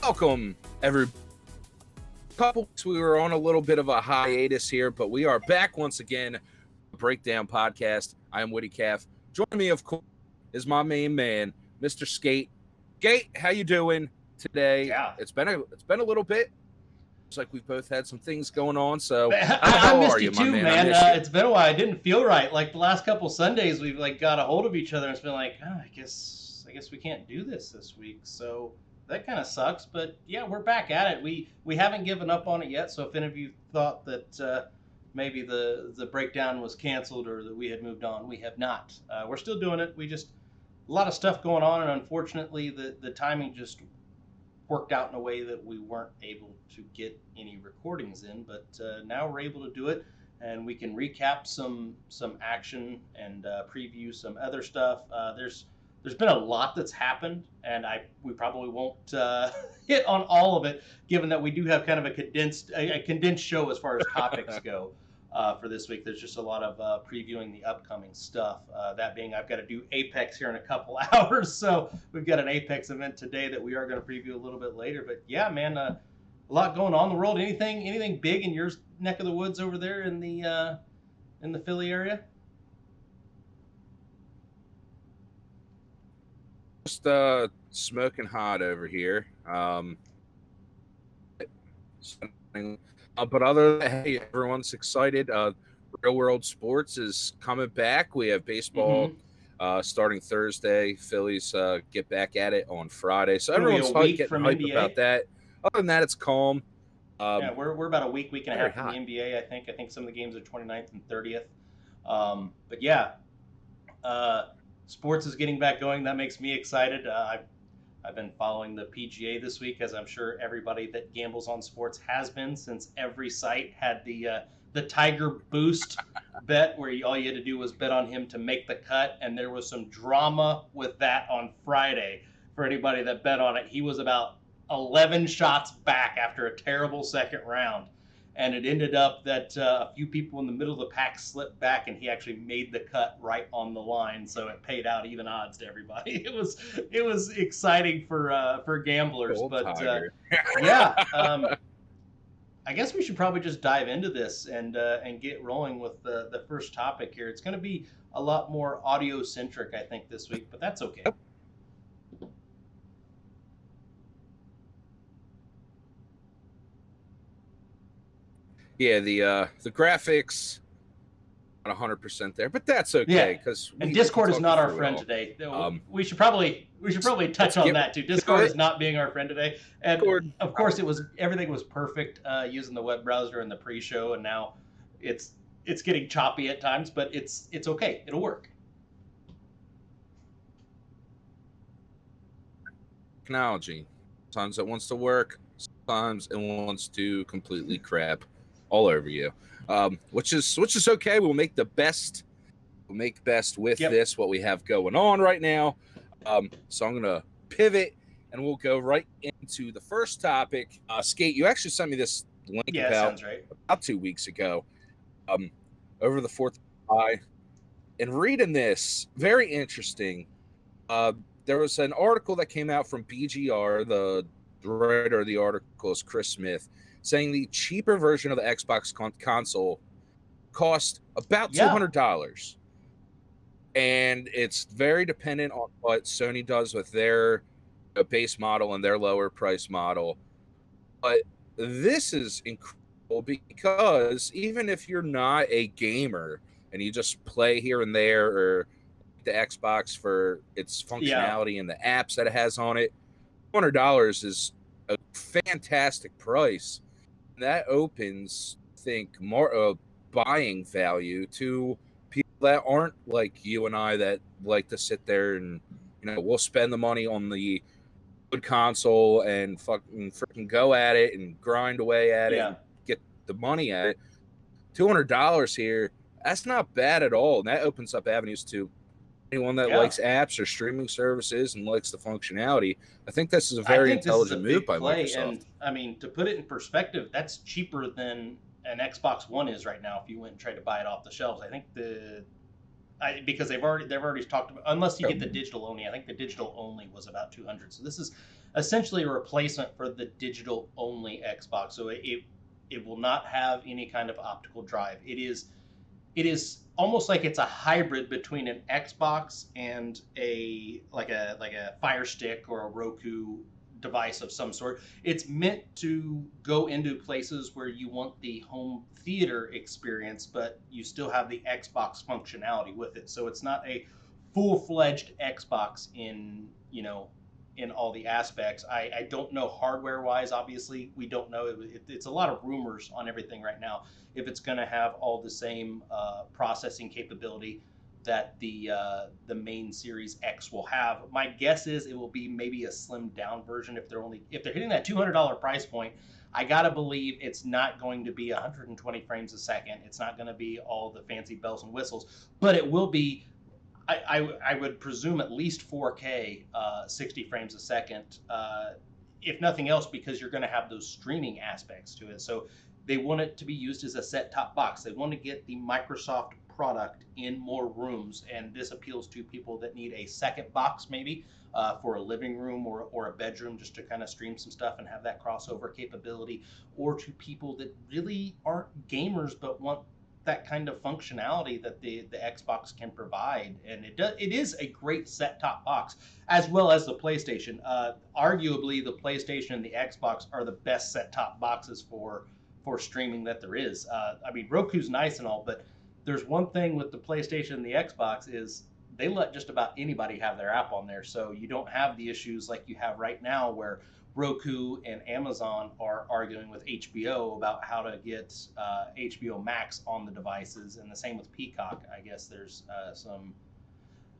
Welcome, every couple weeks we were on a little bit of a hiatus here, but we are back once again. Breakdown podcast. I am Witty Calf. Joining me, of course, is my main man, Mr. Skate. Skate, how you doing today? Yeah, it's been a little bit. It's like we've both had some things going on. So I missed you too, man. You. It's been a while. I didn't feel right. Like the last couple Sundays, we've got a hold of each other, and it's been like, I guess we can't do this week. So that kind of sucks. But yeah, we're back at it. We haven't given up on it yet. So if any of you thought that maybe the breakdown was canceled or that we had moved on, we have not. We're still doing it. We just a lot of stuff going on, and unfortunately, the timing just worked out in a way that we weren't able to get any recordings in, but now we're able to do it, and we can recap some action and preview some other stuff. There's been a lot that's happened, and we probably won't hit on all of it, given that we do have kind of a condensed show as far as topics go. For this week, there's just a lot of previewing the upcoming stuff. That being, I've got to do Apex here in a couple hours, so we've got an Apex event today that we are going to preview a little bit later. But yeah, man, a lot going on in the world. Anything big in your neck of the woods over there in the Philly area? Just smoking hot over here. But other than that, hey, everyone's excited. Real World Sports is coming back. We have baseball starting Thursday. Phillies get back at it on Friday. So everyone's getting hype about that. Other than that, it's calm. Yeah, we're about a week and a half from the NBA, I think. I think some of the games are 29th and 30th. But yeah, sports is getting back going. That makes me excited. I've been following the PGA this week, as I'm sure everybody that gambles on sports has been, since every site had the Tiger Boost bet, where all you had to do was bet on him to make the cut, and there was some drama with that on Friday. For anybody that bet on it, he was about 11 shots back after a terrible second round, and it ended up that a few people in the middle of the pack slipped back, and he actually made the cut right on the line, so it paid out even odds to everybody. It was exciting for gamblers. But yeah, I guess we should probably just dive into this and get rolling with the first topic here. It's going to be a lot more audio centric, I think, this week, but that's okay. Yeah, the graphics not 100% there, but that's okay because Discord is not our friend today. We should probably touch on that too. Discord is not being our friend today, and Discord. Of course everything was perfect using the web browser in the pre-show, and now it's getting choppy at times, but it's okay. It'll work. Technology. Sometimes it wants to work. Sometimes it wants to completely crap all over you, which is okay. We'll make best with this, what we have going on right now. So I'm gonna pivot and we'll go right into the first topic. Skate, you actually sent me this link about 2 weeks ago, over the 4th of July, and reading this, very interesting. There was an article that came out from BGR. The writer of the article is Chris Smith, saying the cheaper version of the Xbox console cost about $200. And it's very dependent on what Sony does with their base model and their lower price model. But this is incredible because even if you're not a gamer and you just play here and there, or the Xbox for its functionality and the apps that it has on it, $200 is a fantastic price. That opens, I think, more buying value to people that aren't like you and I, that like to sit there and, we'll spend the money on the good console and freaking go at it and grind away at it and get the money at it. $200 here, that's not bad at all. And that opens up avenues to anyone that likes apps or streaming services and likes the functionality. I think this is a very intelligent move by Microsoft. And I mean, to put it in perspective, that's cheaper than an Xbox One is right now if you went and tried to buy it off the shelves. I because they've already talked about, unless you get the digital only. I think the digital only was about 200. So this is essentially a replacement for the digital only Xbox. So it will not have any kind of optical drive. It is almost like it's a hybrid between an Xbox and a Fire Stick or a Roku device of some sort. It's meant to go into places where you want the home theater experience, but you still have the Xbox functionality with it. So it's not a full-fledged Xbox in all the aspects. I don't know hardware-wise. Obviously, we don't know. It's a lot of rumors on everything right now. If it's going to have all the same processing capability that the main Series X will have. My guess is it will be maybe a slimmed down version. If they're hitting that $200 price point, I gotta believe it's not going to be 120 frames a second. It's not going to be all the fancy bells and whistles, but it will be. I would presume at least 4K, 60 frames a second, if nothing else, because you're going to have those streaming aspects to it. So they want it to be used as a set-top box. They want to get the Microsoft product in more rooms, and this appeals to people that need a second box maybe for a living room or a bedroom, just to kind of stream some stuff and have that crossover capability, or to people that really aren't gamers but want that kind of functionality that the Xbox can provide. And it is a great set-top box, as well as the PlayStation. Arguably, the PlayStation and the Xbox are the best set-top boxes for streaming that there is. I mean, Roku's nice and all, but there's one thing with the PlayStation and the Xbox is they let just about anybody have their app on there. So you don't have the issues like you have right now, where Roku and Amazon are arguing with HBO about how to get HBO Max on the devices, and the same with Peacock. I guess there's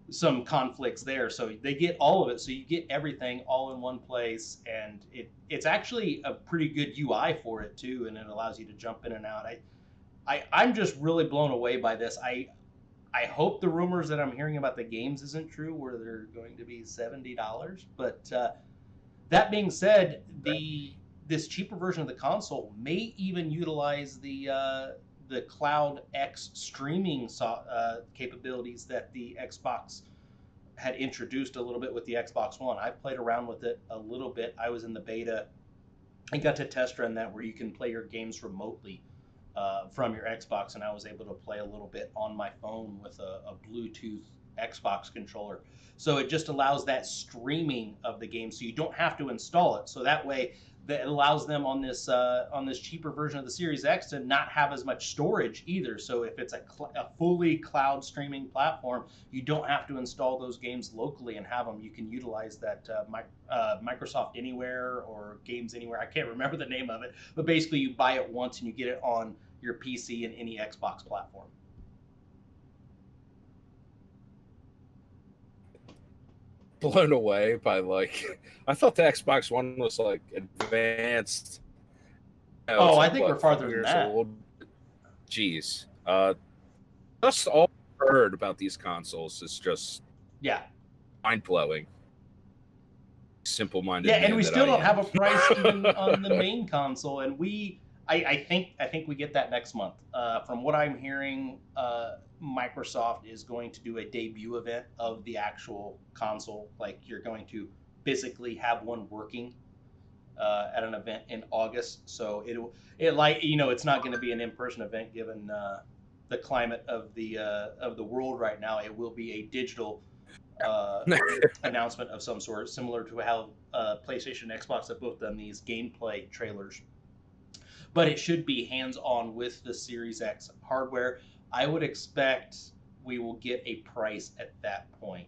some conflicts there. So they get all of it. So you get everything all in one place, and it's actually a pretty good UI for it too, and it allows you to jump in and out. I'm just really blown away by this. I hope the rumors that I'm hearing about the games isn't true, where they're going to be $70. But that being said, this cheaper version of the console may even utilize the Cloud X streaming capabilities that the Xbox had introduced a little bit with the Xbox One. I've played around with it a little bit. I was in the beta. I got to test run that, where you can play your games remotely from your Xbox, and I was able to play a little bit on my phone with a Bluetooth Xbox controller. So it just allows that streaming of the game, so you don't have to install it. So that way, that allows them on this cheaper version of the Series X to not have as much storage either. So if it's a fully cloud streaming platform, you don't have to install those games locally and have them. You can utilize that Microsoft Anywhere or Games Anywhere. I can't remember the name of it, but basically you buy it once and you get it on your PC and any Xbox platform. Blown away by, like, I thought the Xbox One was like advanced. I think we're farther than that. Old. Jeez, just all I've heard about these consoles is just mind blowing. Simple-minded. Yeah, and we still don't have a price even on the main console, and I think we get that next month. From what I'm hearing, Microsoft is going to do a debut event of the actual console. Like, you're going to physically have one working at an event in August. So it's not going to be an in-person event given the climate of the world right now. It will be a digital announcement of some sort, similar to how PlayStation and Xbox have both done these gameplay trailers. But it should be hands-on with the Series X hardware. I would expect we will get a price at that point.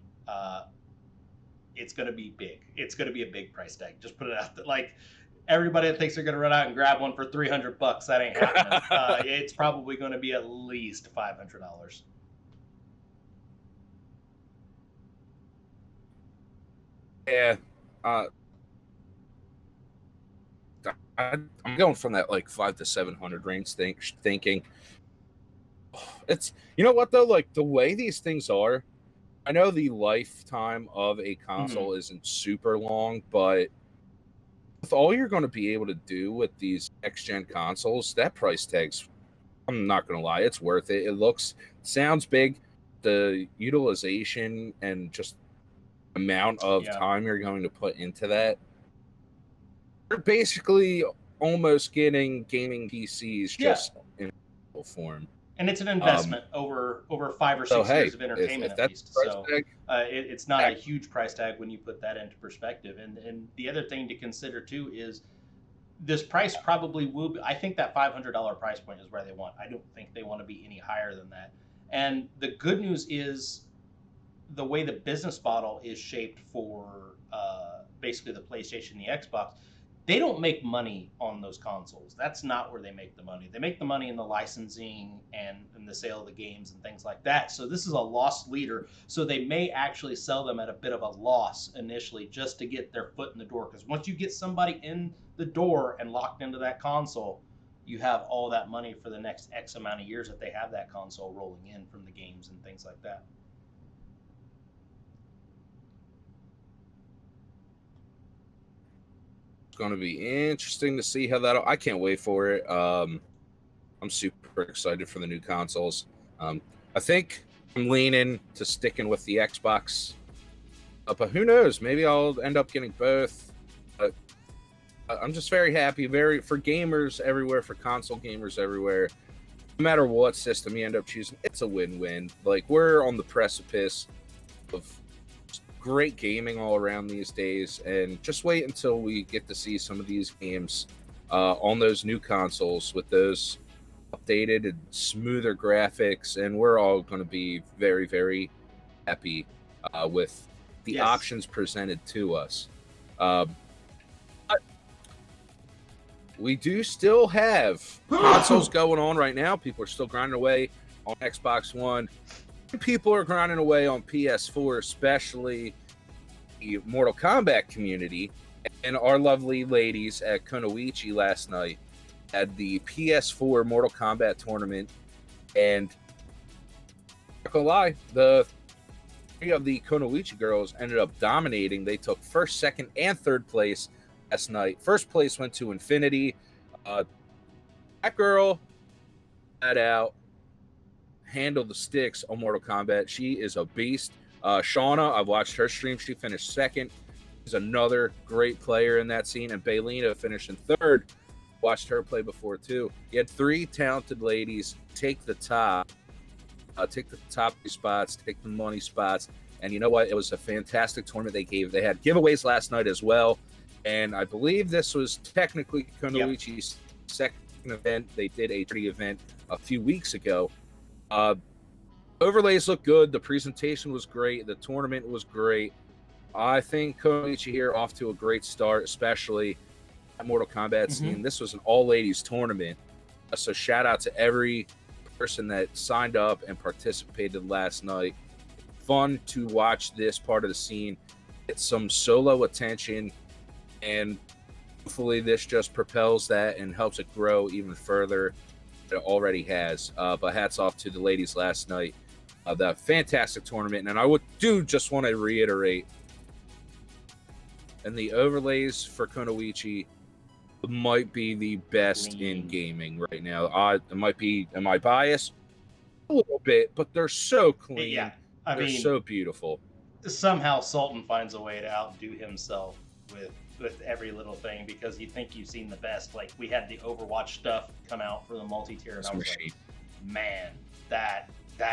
It's going to be big. It's going to be a big price tag. Just put it out there. Like, everybody that thinks they're going to run out and grab one for $300, that ain't happening. It's probably going to be at least $500. Yeah. I'm going from that like 500 to 700 range thinking. It's, you know what though, like the way these things are, I know the lifetime of a console isn't super long, but with all you're going to be able to do with these next gen consoles, that price tag's, I'm not going to lie, it's worth it. It sounds big. the utilization and just amount of time you're going to put into that, you're basically almost getting gaming PCs just in form. And it's an investment over 5 or 6 years of entertainment, at least. So it's not a huge price tag when you put that into perspective. And the other thing to consider too is this price probably will be, I think that $500 price point is where they want. I don't think they want to be any higher than that. And the good news is the way the business model is shaped for basically the PlayStation and the Xbox, they don't make money on those consoles. That's not where they make the money. They make the money in the licensing and in the sale of the games and things like that. So this is a loss leader. So they may actually sell them at a bit of a loss initially just to get their foot in the door. Because once you get somebody in the door and locked into that console, you have all that money for the next X amount of years that they have that console rolling in from the games and things like that. It's going to be interesting to see how that. I can't wait for it. I'm super excited for the new consoles. I think I'm leaning to sticking with the Xbox, but who knows? Maybe I'll end up getting both. But I'm just very happy, for gamers everywhere, for console gamers everywhere. No matter what system you end up choosing, it's a win-win. Like, we're on the precipice of great gaming all around these days, and just wait until we get to see some of these games on those new consoles with those updated and smoother graphics, and we're all going to be very, very happy with the options presented to us. We do still have consoles going on right now. People are still grinding away on Xbox One. People are grinding away on PS4, especially the Mortal Kombat community. And our lovely ladies at Kunoichi last night had the PS4 Mortal Kombat tournament. And not gonna lie, the three of the Kunoichi girls ended up dominating. They took first, second, and third place last night. First place went to Infinity. That girl had out handle the sticks on Mortal Kombat. She is a beast. Shauna, I've watched her stream. She finished second. She's another great player in that scene. And Baylina finished in third. Watched her play before too. You had three talented ladies take the top spots, take the money spots. And you know what? It was a fantastic tournament they had giveaways last night as well. And I believe this was technically Kunoichi's second event. They did a charity event a few weeks ago. Overlays look good. The presentation was great. The tournament was great. I think Kunoichi here off to a great start, especially at Mortal Kombat scene. This was an all-ladies tournament. So shout out to every person that signed up and participated last night. Fun to watch this part of the scene get some solo attention, and hopefully this just propels that and helps it grow even further. It already has. But hats off to the ladies last night. The fantastic tournament. And I just want to reiterate, and the overlays for Kunoichi might be the best in gaming right now. Am I biased? A little bit, but they're so clean. Yeah, they're so beautiful. Somehow Sultan finds a way to outdo himself with every little thing, because you think you've seen the best. Like, we had the Overwatch stuff come out for the multi-tier, and I was like, man, that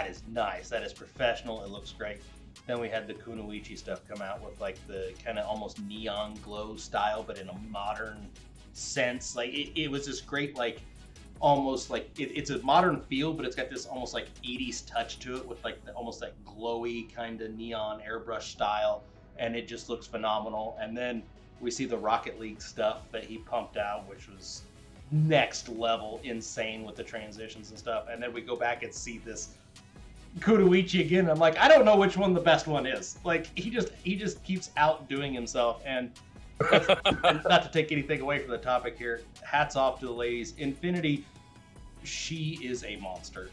is nice. That is professional. It looks great. Then we had the Kunoichi stuff come out with like the kind of almost neon glow style, but in a modern sense. Like it was this great, like almost like it's a modern feel, but it's got this almost like 80s touch to it with like almost that glowy kind of neon airbrush style, and it just looks phenomenal. And then we see the Rocket League stuff that he pumped out, which was next level insane with the transitions and stuff. And then we go back and see this Kunoichi again. I'm like, I don't know which one the best one is. Like he just keeps outdoing himself. And not to take anything away from the topic here, hats off to the ladies. Infinity, she is a monster.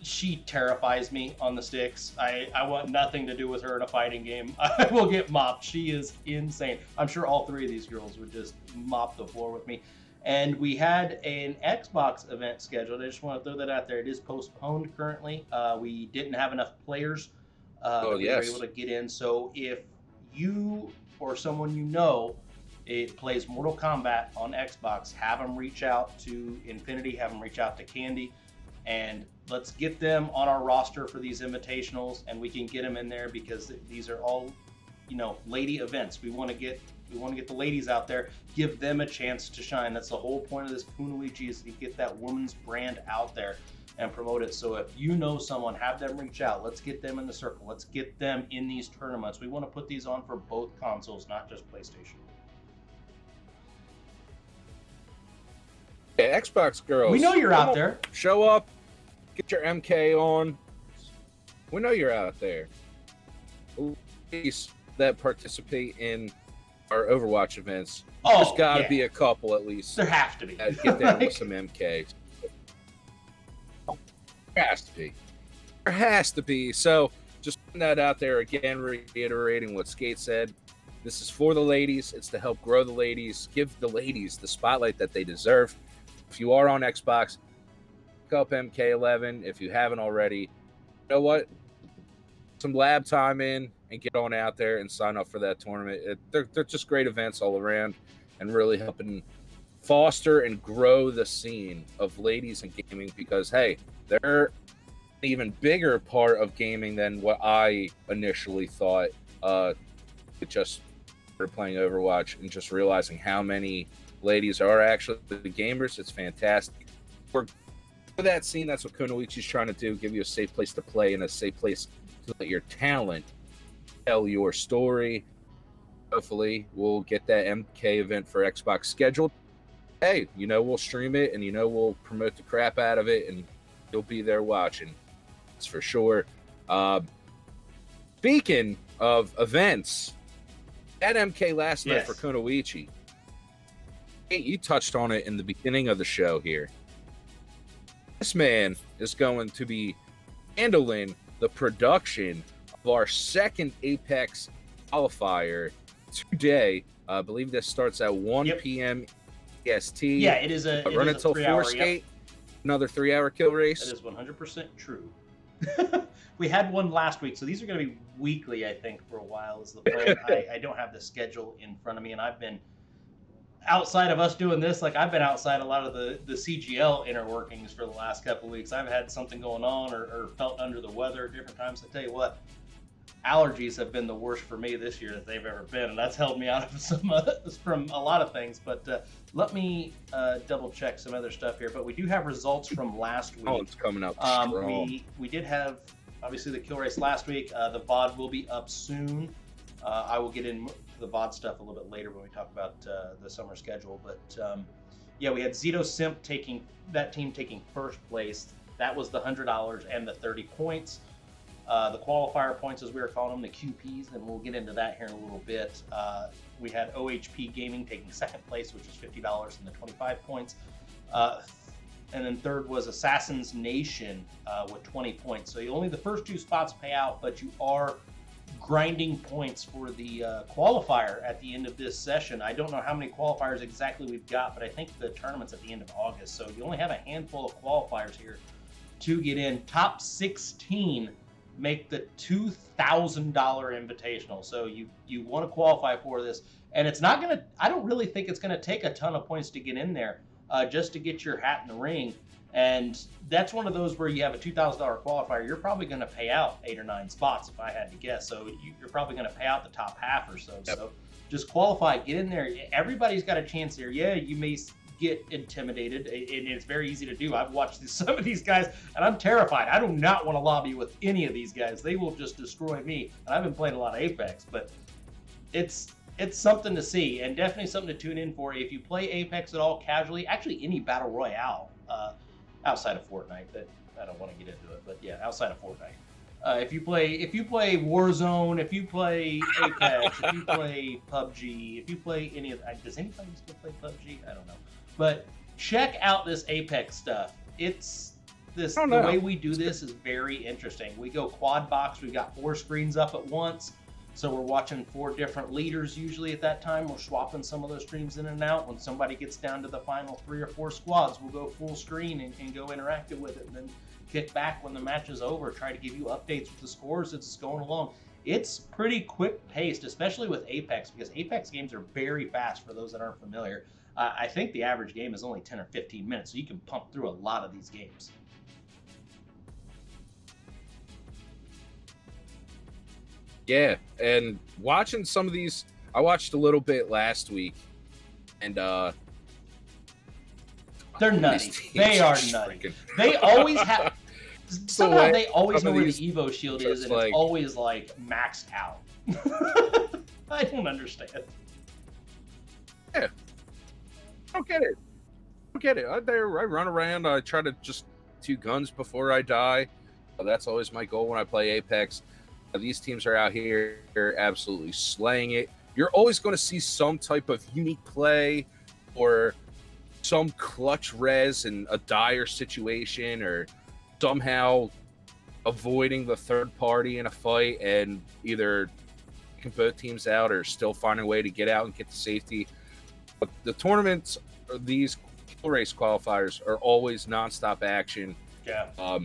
She terrifies me on the sticks. I want nothing to do with her in a fighting game. I will get mopped. She is insane. I'm sure all three of these girls would just mop the floor with me. And we had an Xbox event scheduled. I just want to throw that out there. It is postponed currently. We didn't have enough players that we were able to get in. So if you or someone you know it plays Mortal Kombat on Xbox, have them reach out to Infinity, have them reach out to Candy, and let's get them on our roster for these invitationals, and we can get them in there because these are all, lady events. We want to get the ladies out there, give them a chance to shine. That's the whole point of this Kunoichi, is to get that woman's brand out there and promote it. So if you know someone, have them reach out. Let's get them in the circle. Let's get them in these tournaments. We want to put these on for both consoles, not just PlayStation. Hey, Xbox girls, we know you're out there. Show up, get your MK on. We know you're out there. Ladies that participate in our Overwatch events, there's got to be a couple at least. There have to be. Get down with some MKs. There has to be. There has to be. So just putting that out there again, reiterating what Skate said. This is for the ladies. It's to help grow the ladies, give the ladies the spotlight that they deserve. If you are on Xbox, pick up MK11. If you haven't already, you know what? Some lab time in and get on out there and sign up for that tournament. They're just great events all around and really helping foster and grow the scene of ladies in gaming because, hey, they're an even bigger part of gaming than what I initially thought. It just started playing Overwatch and just realizing how many ladies are actually the gamers. It's fantastic. For that scene, that's what Kunoichi's trying to do, give you a safe place to play and a safe place to let your talent tell your story. Hopefully, we'll get that MK event for Xbox scheduled. Hey, we'll stream it and we'll promote the crap out of it and you'll be there watching. That's for sure. Speaking of events, at MK last night for Kunoichi, you touched on it in the beginning of the show here. This man is going to be handling the production of our second Apex qualifier today. I believe this starts at 1 p.m. EST. Yeah, it is a run until 4 skate. Another 3-hour kill race. That is 100% true. We had one last week, so these are going to be weekly, I think, for a while is the plan. I don't have the schedule in front of me, and I've been outside of us doing this, I've been outside a lot of the CGL inner workings for the last couple of weeks. I've had something going on or felt under the weather at different times. I tell you what, allergies have been the worst for me this year that they've ever been, and that's held me out of from a lot of things. But let me double check some other stuff here. But we do have results from last week. Oh, it's coming up strong. We did have, obviously, the kill race last week. The VOD will be up soon. I will get into the VOD stuff a little bit later when we talk about the summer schedule. But we had Zito Simp taking first place. That was the $100 and the 30 points. The qualifier points, as we were calling them, the QPs, and we'll get into that here in a little bit. We had OHP Gaming taking second place, which was $50 and the 25 points. And then third was Assassin's Nation with 20 points. So only the first two spots pay out, but you are grinding points for the qualifier at the end of this session. I don't know how many qualifiers exactly we've got, but I think the tournament's at the end of August. So you only have a handful of qualifiers here to get in. Top 16 make the $2,000 invitational. So you want to qualify for this. And it's not going to, I don't really think it's going to take a ton of points to get in there just to get your hat in the ring. And that's one of those where you have a $2,000 qualifier. You're probably going to pay out 8 or 9 spots if I had to guess. So you're probably going to pay out the top half or so. Yep. So just qualify, get in there. Everybody's got a chance here. Yeah, you may get intimidated, and it's very easy to do. I've watched some of these guys, and I'm terrified. I do not want to lobby with any of these guys. They will just destroy me. And I've been playing a lot of Apex, but it's something to see, and definitely something to tune in for. If you play Apex at all casually, actually any battle royale, outside of Fortnite, that I don't want to get into it, but yeah, outside of Fortnite. If you play Warzone, if you play Apex, if you play PUBG, if you play any of does anybody still play PUBG? I don't know. But check out this Apex stuff. The way we do this is very interesting. We go quad box. We've got 4 screens up at once. So we're watching 4 different leaders usually at that time. We're swapping some of those streams in and out. When somebody gets down to the final 3 or 4 squads, we'll go full screen and go interactive with it, and then kick back when the match is over, try to give you updates with the scores as it's going along. It's pretty quick paced, especially with Apex, because Apex games are very fast for those that aren't familiar. I think the average game is only 10 or 15 minutes, so you can pump through a lot of these games. Yeah, and watching some of these, I watched a little bit last week, and they're nutty. They are nutty. They always have. Somehow they always know where the Evo shield is, and it's always like maxed out. I don't understand. Yeah, I don't get it. I run around. I try to just 2 guns before I die. That's always my goal when I play Apex. These teams are out here, they're absolutely slaying it. You're always going to see some type of unique play or some clutch res in a dire situation, or somehow avoiding the third party in a fight and either taking both teams out or still finding a way to get out and get to safety. But the tournaments, these race qualifiers, are always nonstop action. Yeah.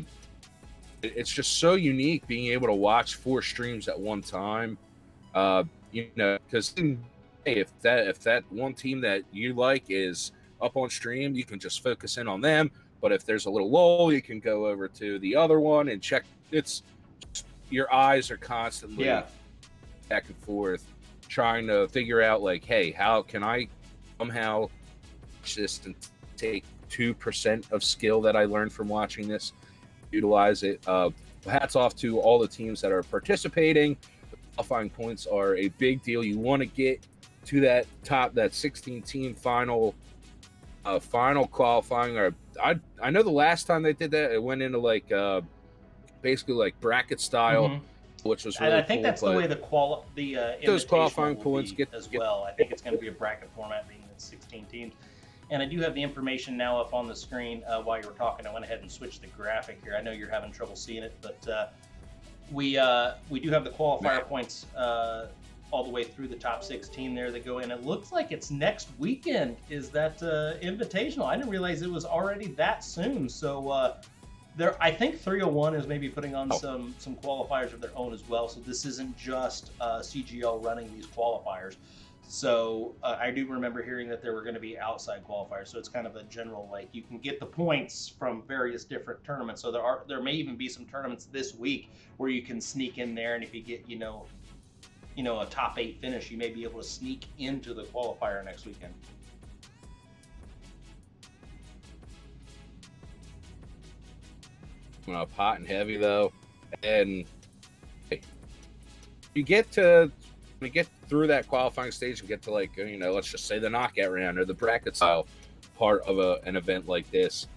It's just so unique being able to watch 4 streams at one time. Because if that one team that you like is up on stream, you can just focus in on them. But if there's a little lull, you can go over to the other one and check. It's just, your eyes are constantly back and forth, trying to figure out like, hey, how can I somehow just take 2% of skill that I learned from watching this, utilize it. Hats off to all the teams that are participating. The qualifying points are a big deal. You want to get to that 16 team final qualifying. Or I know the last time they did that, it went into like basically like bracket style, which was really and I think cool, that's the way those qualifying points get as well. I think it's going to be a bracket format, being at 16 teams. And I do have the information now up on the screen. While you were talking, I went ahead and switched the graphic here. I know you're having trouble seeing it, but we do have the qualifier points all the way through the top 16 there that go in. It looks like it's next weekend is that invitational. I didn't realize it was already that soon. So I think 301 is maybe putting on some qualifiers of their own as well. So this isn't just CGL running these qualifiers. So I do remember hearing that there were going to be outside qualifiers. So it's kind of a general, like, you can get the points from various different tournaments. So there may even be some tournaments this week where you can sneak in there, and if you get a top 8 finish, you may be able to sneak into the qualifier next weekend. Went up hot and heavy though, and you get through that qualifying stage and get to, like, let's just say the knockout round or the bracket style part of an event like this.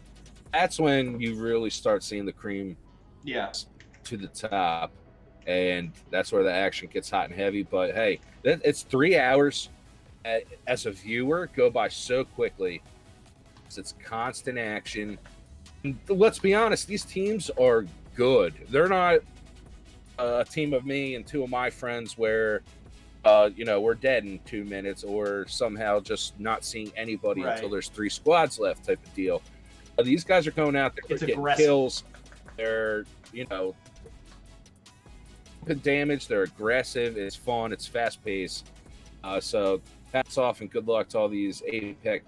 That's when you really start seeing the cream to the top, and that's where the action gets hot and heavy. But hey, it's 3 hours as a viewer go by so quickly. It's constant action. And let's be honest, these teams are good. They're not a team of me and 2 of my friends where we're dead in 2 minutes, or somehow just not seeing anybody until there's 3 squads left type of deal. These guys are going out there, getting aggressive kills. They're, good damage. They're aggressive. It's fun. It's fast paced. So hats off and good luck to all these Apex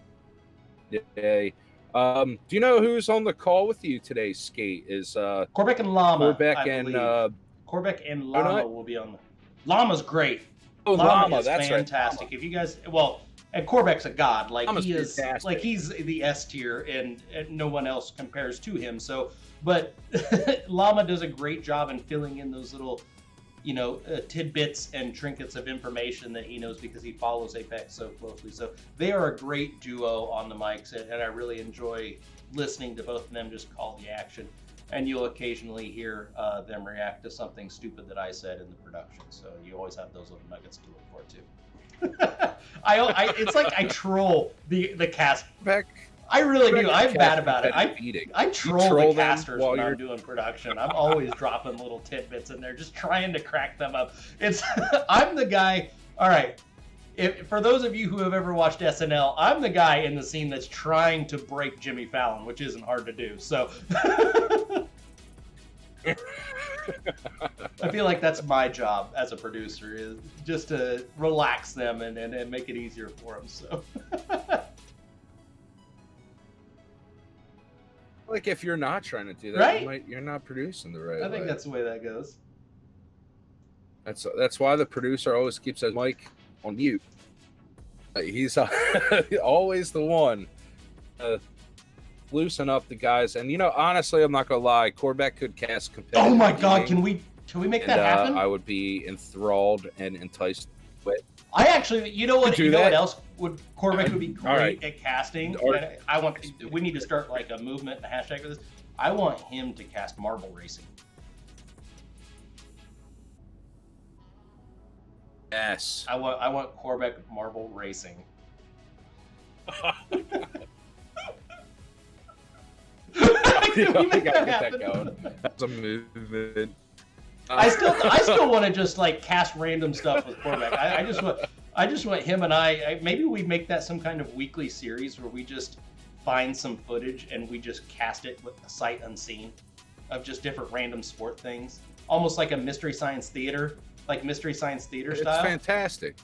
today. Do you know who's on the call with you today, Skate? Is Korbeck and Llama. Korbeck and Llama will be on. Llama's great. Oh, Llama, is that's fantastic. Right. If you guys, and Korbeck's a god. Like, Llama's he is, fantastic. like, he's the S tier, and no one else compares to him. So, but Llama does a great job in filling in those little, tidbits and trinkets of information that he knows because he follows Apex so closely. So they are a great duo on the mics, and I really enjoy listening to both of them just call the action. And you'll occasionally hear them react to something stupid that I said in the production. So you always have those little nuggets to look for too. It's like I troll the cast. I really do. I'm bad about it. Eating. I troll the them casters while when I'm you're- doing production. I'm always dropping little tidbits in there, just trying to crack them up. It's I'm the guy. All right. For those of you who have ever watched SNL, I'm the guy in the scene that's trying to break Jimmy Fallon, which isn't hard to do. So I feel like that's my job as a producer, is just to relax them and make it easier for them. So like if you're not trying to do that, right? you're not producing the right way. I think that's the way that goes. That's why the producer always keeps his mic on mute. He's always the one loosen up the guys. And honestly, I'm not gonna lie, Corvette could cast competitive. Oh my God, gaming, can we make that happen? I would be enthralled and enticed with. I actually, you know what else Corvette would be great right. at casting? We need to start like a movement and a hashtag for this. I want him to cast marble racing. Yes. I want Corvette marble racing. Can we make that happen? Going. That's a movement. I still want to just like cast random stuff with Corvette. I just want him and I. Maybe we make that some kind of weekly series where we just find some footage and we just cast it with sight unseen of just different random sport things, almost like a Mystery Science Theater. Like Mystery Science Theater style. It's fantastic.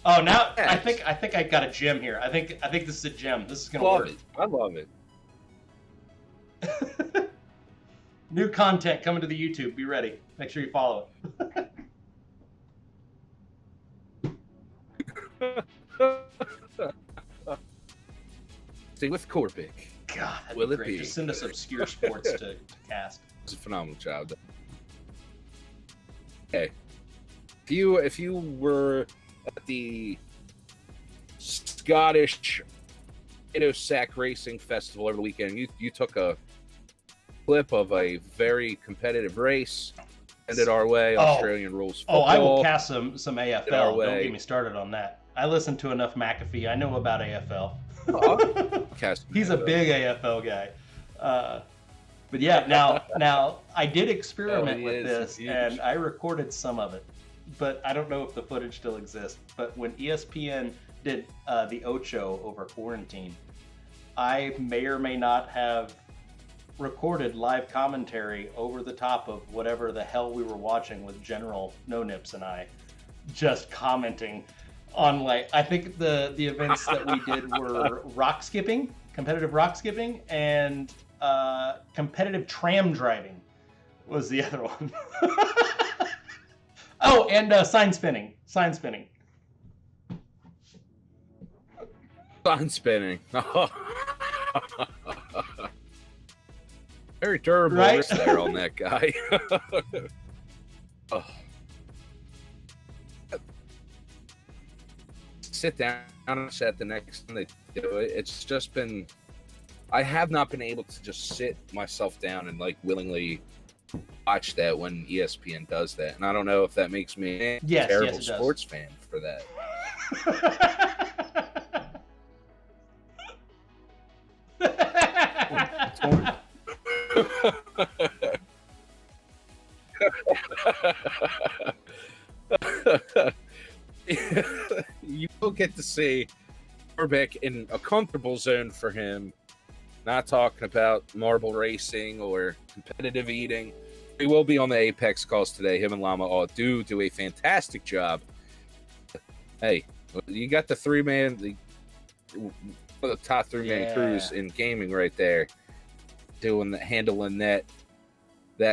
Oh, now yes. I think I got a gem here. I think this is a gem. This is gonna Love work. it. I love it. New content coming to the YouTube. Be ready. Make sure you follow it. Stay with Corbic. God, that'd Will be it great. be? Just send us obscure sports to cast. It's a phenomenal job. Okay. If you were at the Scottish Sack Racing Festival over the weekend, you took a clip of a very competitive race, ended our way, Australian rules football. Oh, I will cast some AFL. Don't get me started on that. I listen to enough McAfee. I know about AFL. He's a big AFL guy. But yeah, now I did experiment with this, and I recorded some of it, but I don't know if the footage still exists. But when ESPN did the Ocho over quarantine, I may or may not have recorded live commentary over the top of whatever the hell we were watching with General No Nips and I, just commenting on I think the events that we did were competitive rock skipping, and competitive tram driving was the other one. Oh, and sign spinning. Sign spinning. Very durable wrist there on that guy. Oh. Sit down and set the next time they do it. It's just been. I have not been able to just sit myself down and willingly watch that when ESPN does that, and I don't know if that makes me a terrible sports fan for that. You will get to see Corbeck in a comfortable zone for him. Not talking about marble racing or competitive eating. He will be on the Apex calls today. Him and Llama all do a fantastic job. Hey, you got the top three-man crews in gaming right there, handling that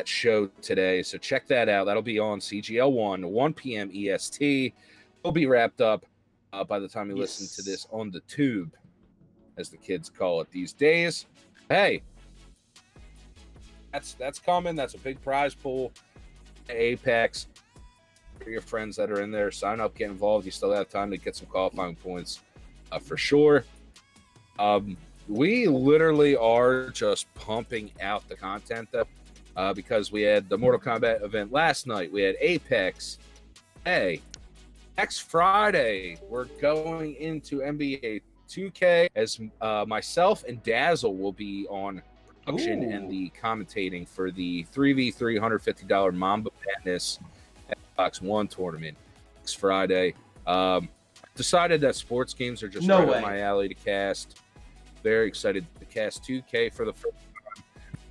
show today. So check that out. That'll be on CGL1, 1 p.m. EST. It'll be wrapped up by the time you listen to this on the tube, as the kids call it these days. Hey, that's coming. That's a big prize pool. Apex. For your friends that are in there, sign up, get involved. You still have time to get some qualifying points for sure. We literally are just pumping out the content because we had the Mortal Kombat event last night. We had Apex. Hey, next Friday, we're going into NBA 2K, as myself and Dazzle will be on production Ooh. and the commentating for the 3v3 $150 Mamba Madness Xbox One tournament next Friday. Decided that sports games are just No right way. up my alley to cast. Very excited to cast 2K for the first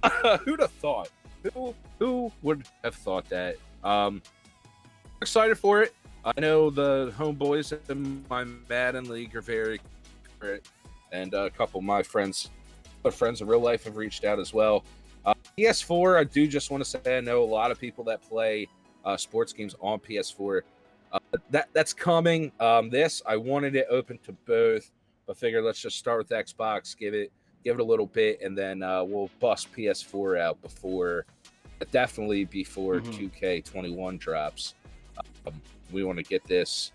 time. Who'd have thought? Who would have thought that? Excited for it. I know the homeboys in my Madden League are very great, and a couple of my friends in real life have reached out as well. PS4, I do just want to say I know a lot of people that play sports games on PS4. That's coming. I wanted it open to both, but figured let's just start with Xbox, give it a little bit, and then we'll bust PS4 out definitely before 2K21 drops. We want to get this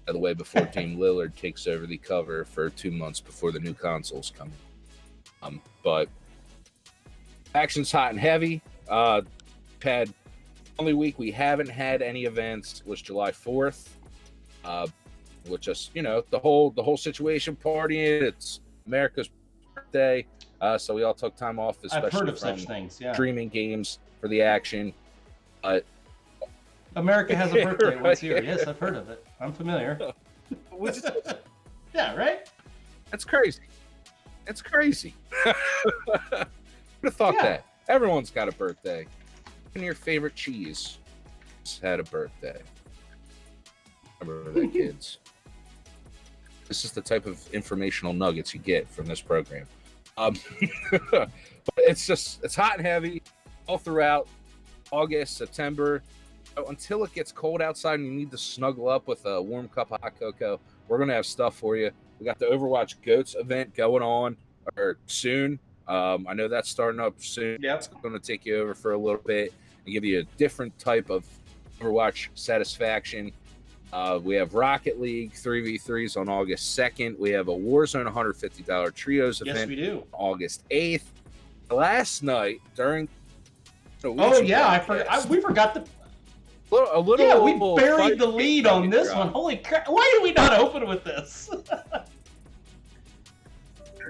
out of the way before Dame Lillard takes over the cover for 2 months before the new consoles come. But action's hot and heavy. Had only week we haven't had any events was July 4th. With just the whole situation partying. It's America's birthday, so we all took time off. Especially I've heard of from such things. Yeah, streaming games for the action. America has a birthday once a year. Right. Yes, I've heard of it. I'm familiar. Yeah, right. That's crazy. It's crazy. Who'd have thought that? Everyone's got a birthday. And your favorite cheese had a birthday. Remember that, kids. This is the type of informational nuggets you get from this program. But it's hot and heavy all throughout August, September. Until it gets cold outside and you need to snuggle up with a warm cup of hot cocoa, we're going to have stuff for you. We got the Overwatch GOATS event going on soon. I know that's starting up soon. Yep. It's going to take you over for a little bit and give you a different type of Overwatch satisfaction. We have Rocket League 3v3s on August 2nd. We have a Warzone $150 Trios event. Yes, we do. August 8th. Last night during I forgot. We forgot the. we buried the lead on this one. Holy crap! Why did we not open with this?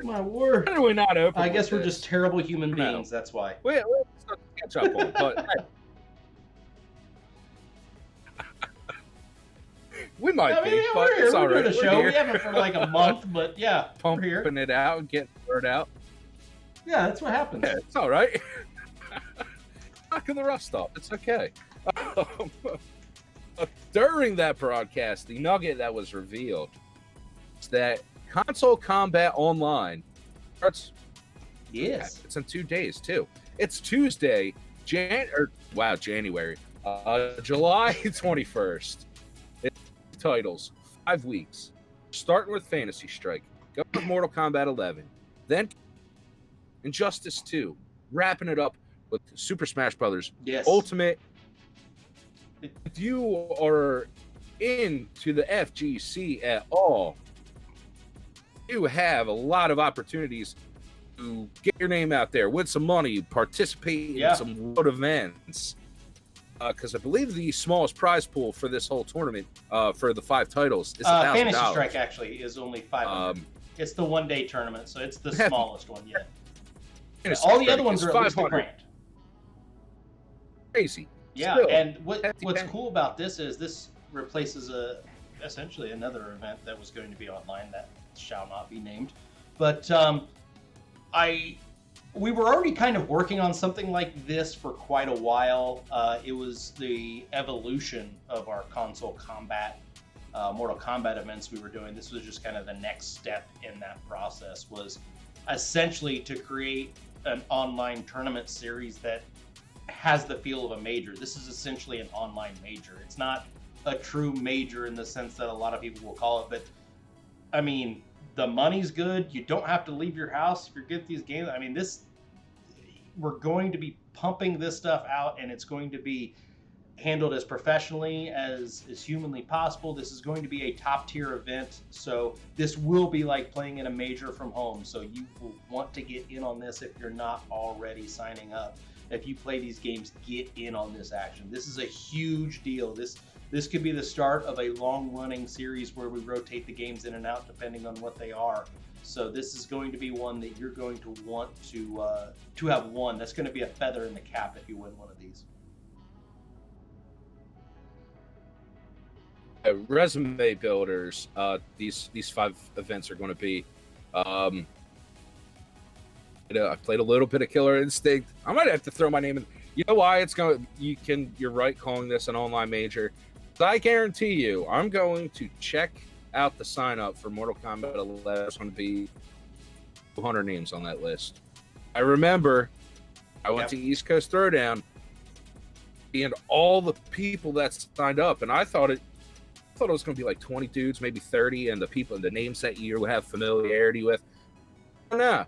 My word! Why did we not open? I guess we're just terrible human beings. That's why. We have stuff to catch up on, but we might be. But it's all right. We're doing a show. We haven't for like a month, but yeah, we're here. Pumping it out, getting the word out. Yeah, that's what happens. Yeah, it's all right. Knocking the rust off. It's okay. During that broadcast, the nugget that was revealed is that Console Combat Online starts. Yes, it's in 2 days too. It's Tuesday, January, July 21st. It's titles 5 weeks, starting with Fantasy Strike, go with Mortal Kombat 11, then Injustice 2, wrapping it up with Super Smash Brothers Ultimate. If you are into the FGC at all, you have a lot of opportunities to get your name out there, win some money, participate in some world events. Because I believe the smallest prize pool for this whole tournament, for the 5 titles, is $1,000. Fantasy Strike actually is only $500. It's the one-day tournament, so it's the smallest one yet. All the other ones are at least $1,000. Crazy. Yeah, Still, and what's cool about this is this replaces essentially another event that was going to be online that shall not be named. But we were already kind of working on something like this for quite a while. It was the evolution of our console combat, Mortal Kombat events we were doing. This was just kind of the next step in that process, was essentially to create an online tournament series that has the feel of a major. This is essentially an online major. It's not a true major in the sense that a lot of people will call it, but I mean, the money's good. You don't have to leave your house if you get these games. I mean, we're going to be pumping this stuff out, and it's going to be handled as professionally as humanly possible. This is going to be a top tier event, so this will be like playing in a major from home. So you will want to get in on this if you're not already signing up. If you play these games, get in on this action. This is a huge deal. this could be the start of a long-running series where we rotate the games in and out depending on what they are. So this is going to be one that you're going to want to have won. That's going to be a feather in the cap if you win one of these. Resume builders. These 5 events are going to be. I played a little bit of Killer Instinct. I might have to throw my name in. You know why it's going? You're right calling this an online major. I guarantee you, I'm going to check out the sign up for Mortal Kombat 11. There's going to be 200 names on that list. I remember I went to East Coast Throwdown and all the people that signed up, and I thought it was going to be like 20 dudes, maybe 30, and the people and the names that you have familiarity with. No,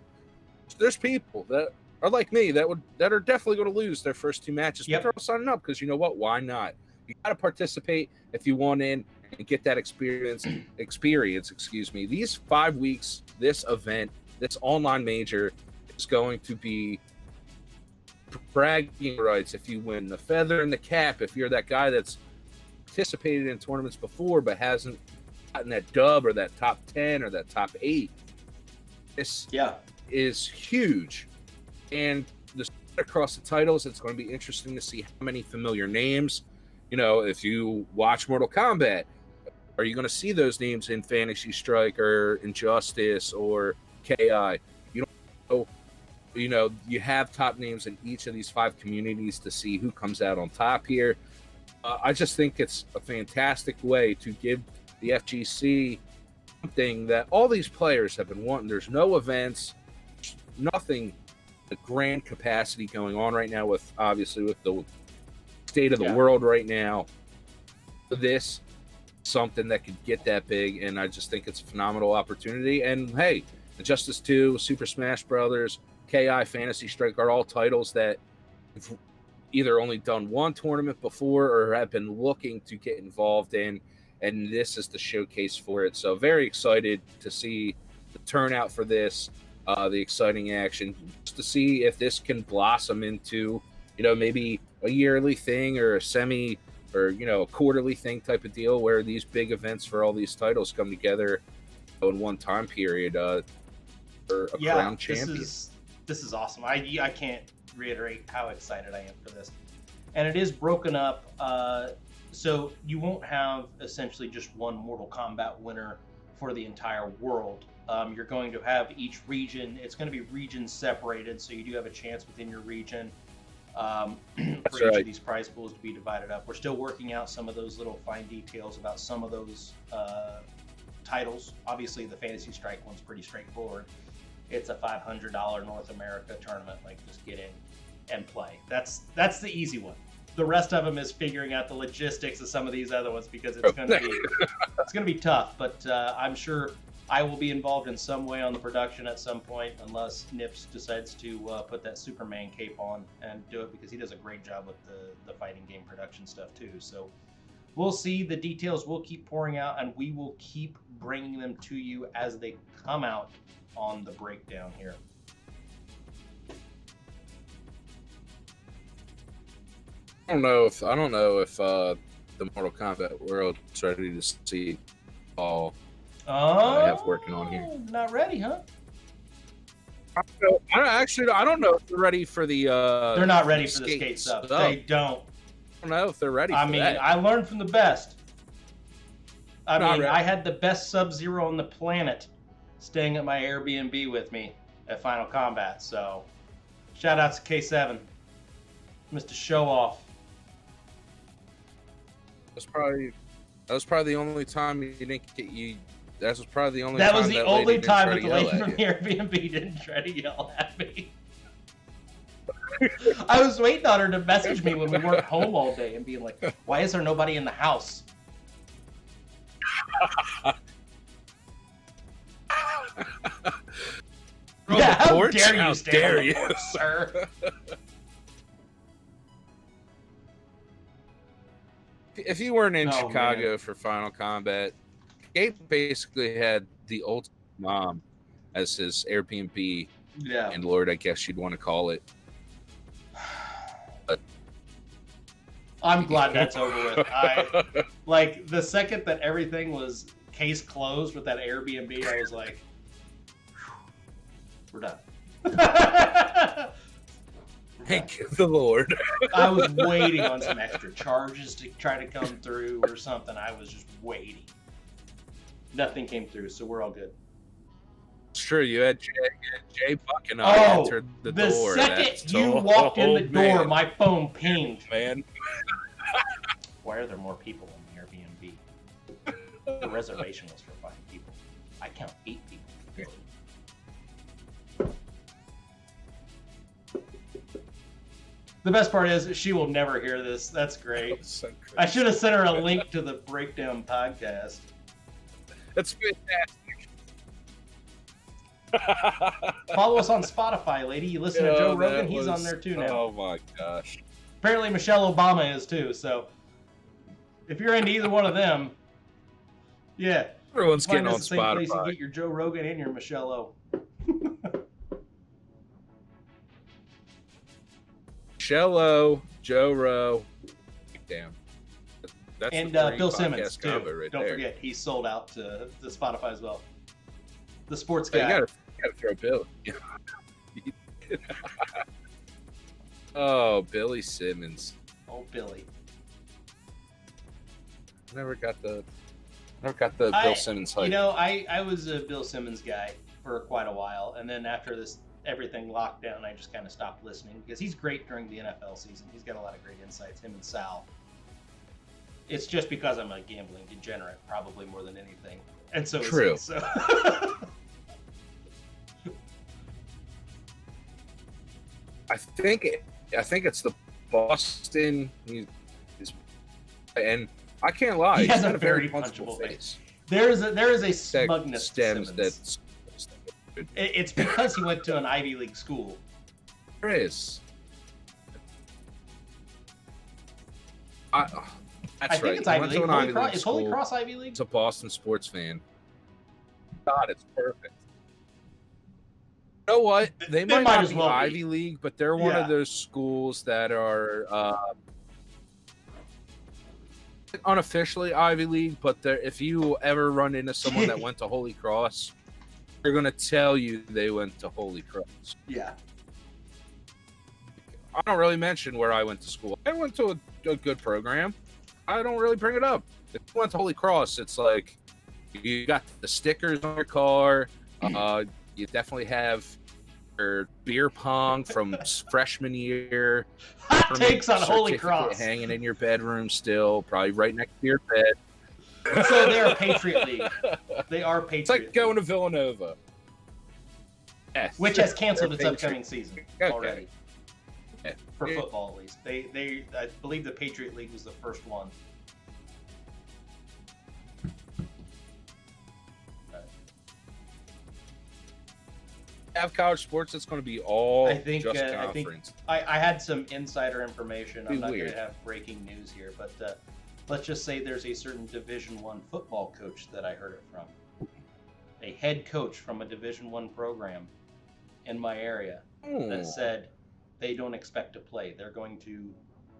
there's people that are like me that are definitely going to lose their first 2 matches, but they're all signing up because you know what? Why not? You got to participate if you want in and get that experience. Excuse me. These 5 weeks, this event, this online major is going to be bragging rights if you win the feather in the cap. If you're that guy that's participated in tournaments before but hasn't gotten that dub or that top 10 or that top 8, this is huge. And across the titles, it's going to be interesting to see how many familiar names. You know, if you watch Mortal Kombat, are you going to see those names in Fantasy Strike or Injustice or KI? You don't know. You know, you have top names in each of these 5 communities to see who comes out on top here. I just think it's a fantastic way to give the FGC something that all these players have been wanting. There's no events, nothing, the grand capacity going on right now with the state of the world right now. This something that could get that big, and I just think it's a phenomenal opportunity. And hey, Injustice 2, Super Smash Brothers, KI, Fantasy Strike are all titles that have either only done one tournament before or have been looking to get involved in, and this is the showcase for it. So very excited to see the turnout for this, the exciting action, just to see if this can blossom into, you know, maybe a yearly thing or a semi or, you know, a quarterly thing type of deal where these big events for all these titles come together in one time period for a crown champion. This is awesome. I can't reiterate how excited I am for this. And it is broken up, so you won't have essentially just one Mortal Kombat winner for the entire world. You're going to have each region. It's going to be region separated, so you do have a chance within your region for each of these prize pools to be divided up. We're still working out some of those little fine details about some of those titles. Obviously, the Fantasy Strike one's pretty straightforward. It's a $500 North America tournament. Like, just get in and play. That's the easy one. The rest of them is figuring out the logistics of some of these other ones because it's going to be tough. But I'm sure I will be involved in some way on the production at some point, unless Nips decides to put that Superman cape on and do it, because he does a great job with the fighting game production stuff too. So we'll see. The details will keep pouring out, and we will keep bringing them to you as they come out on the breakdown here. I don't know if the Mortal Kombat world is ready to see all I have working on here. Not ready, huh? I don't know if they're ready for the. They're not ready for the skate stuff. They don't. I don't know if they're ready. I learned from the best. I had the best Sub-Zero on the planet staying at my Airbnb with me at Final Kombat. So, shout out to K7, Mr. Show Off. That was probably the only time you didn't get you. That was probably the only. That time was the only time that the lady from the Airbnb didn't try to yell at me. I was waiting on her to message me when we weren't home all day and being like, "Why is there nobody in the house?" Yeah, how dare you stand on the porch, sir? If you weren't in Chicago for Final Kombat, Gabe basically had the ultimate mom as his Airbnb landlord, I guess you'd want to call it. But I'm glad that's over with. Like the second that everything was case closed with that Airbnb, I was like, we're done. Thank the Lord. I was waiting on some extra charges to try to come through or something. I was just waiting. Nothing came through, so we're all good. It's true. You had Jay Buck and I entered the door. The second you walked in the door, my phone pinged. Man. Why are there more people in the Airbnb? The reservation was for 5 people. I count 8 people. The best part is she will never hear this. That's great. So I should have sent her a link to the Breakdown podcast. That's fantastic. Follow us on Spotify, lady. You listen to Joe Rogan? He's on there too now. Oh my gosh. Apparently Michelle Obama is too, so if you're into either one of them, yeah. Everyone's getting on the same place you Spotify. get your Joe Rogan and your Michelle O. Shello, Joe Rowe. Damn. That's And the Bill 3 Simmons podcast too. combo right Don't there. forget, he's sold out to Spotify as well. The sports Hey, guy. you gotta throw Bill. Oh, Billy Simmons. Oh, Billy. Never got the Bill Simmons hype. You know, I was a Bill Simmons guy for quite a while, and then after everything locked down, I just kind of stopped listening because he's great during the NFL season. He's got a lot of great insights, him and Sal. It's just because I'm a gambling degenerate, probably more than anything. And so True. Is he, so. I think it's the Boston, and I can't lie. He has got a very punchable punchable face. There is a smugness to Simmons. That's It's because he went to an Ivy League school. there is. That's I think right. it's He Ivy went League. to an Ivy League Is Holy school. Cross Ivy League? He's a Boston sports fan. God, it's perfect. You know what? They might might not as be well be. Ivy League, but they're one Yeah. of those schools that are unofficially Ivy League. But if you ever run into someone that went to Holy Cross, they're going to tell you they went to Holy Cross. Yeah. I don't really mention where I went to school. I went to a good program. I don't really bring it up. If you went to Holy Cross, it's like you got the stickers on your car. You definitely have your beer pong from freshman year. Hot takes on Holy certificate Cross. hanging in your bedroom still, probably right next to your bed. So they're a Patriot League. They are Patriot. It's like going to Villanova. Yes. Which has canceled its They're upcoming season Okay. already. Yeah. For football, at least. They I believe the Patriot League was the first one. Have college sports, it's going to be all I think conference. I had some insider information. I'm Be not going weird. to have breaking news here, but let's just say there's a certain Division I football coach that I heard it from. A head coach from a Division I program in my area that said they don't expect to play. They're going to